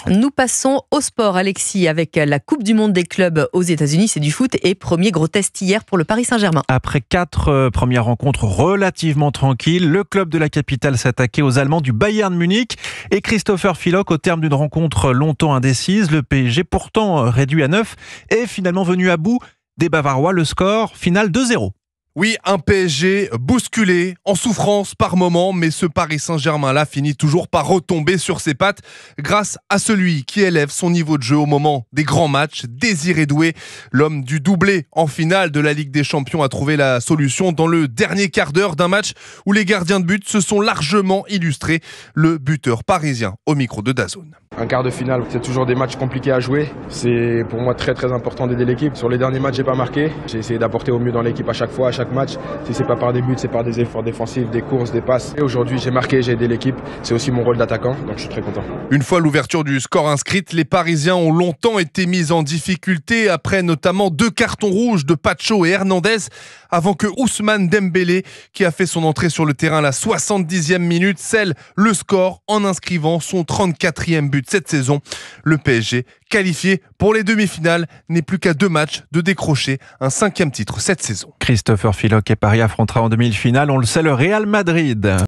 Nous passons au sport, Alexis, avec la Coupe du Monde des clubs aux États-Unis. C'est du foot et premier gros test hier pour le Paris Saint-Germain. Après 4 premières rencontres relativement tranquilles, le club de la capitale s'attaquait aux Allemands du Bayern Munich et Christopher Füllkrug, au terme d'une rencontre longtemps indécise, le PSG pourtant réduit à 9 est finalement venu à bout des Bavarois. Le score final 2-0. Oui, un PSG bousculé, en souffrance par moment, mais ce Paris Saint-Germain-là finit toujours par retomber sur ses pattes grâce à celui qui élève son niveau de jeu au moment des grands matchs. Désiré Doué, l'homme du doublé en finale de la Ligue des Champions, a trouvé la solution dans le dernier quart d'heure d'un match où les gardiens de but se sont largement illustrés. Le buteur parisien au micro de DAZN. Un quart de finale, c'est toujours des matchs compliqués à jouer. C'est pour moi très important d'aider l'équipe. Sur les derniers matchs, j'ai pas marqué. J'ai essayé d'apporter au mieux dans l'équipe à chaque fois, à chaque match. Si c'est pas par des buts, c'est par des efforts défensifs, des courses, des passes. Et aujourd'hui, j'ai marqué, j'ai aidé l'équipe. C'est aussi mon rôle d'attaquant, donc je suis très content. Une fois l'ouverture du score inscrite, les Parisiens ont longtemps été mis en difficulté après notamment 2 cartons rouges de Pacho et Hernandez avant que Ousmane Dembélé, qui a fait son entrée sur le terrain à la 70e minute, scelle le score en inscrivant son 34e but cette saison. Le PSG, qualifié pour les demi-finales, n'est plus qu'à 2 matchs de décrocher un 5e titre cette saison. Christopher Füllkrug et Paris affrontera en demi-finale, on le sait, le Real Madrid.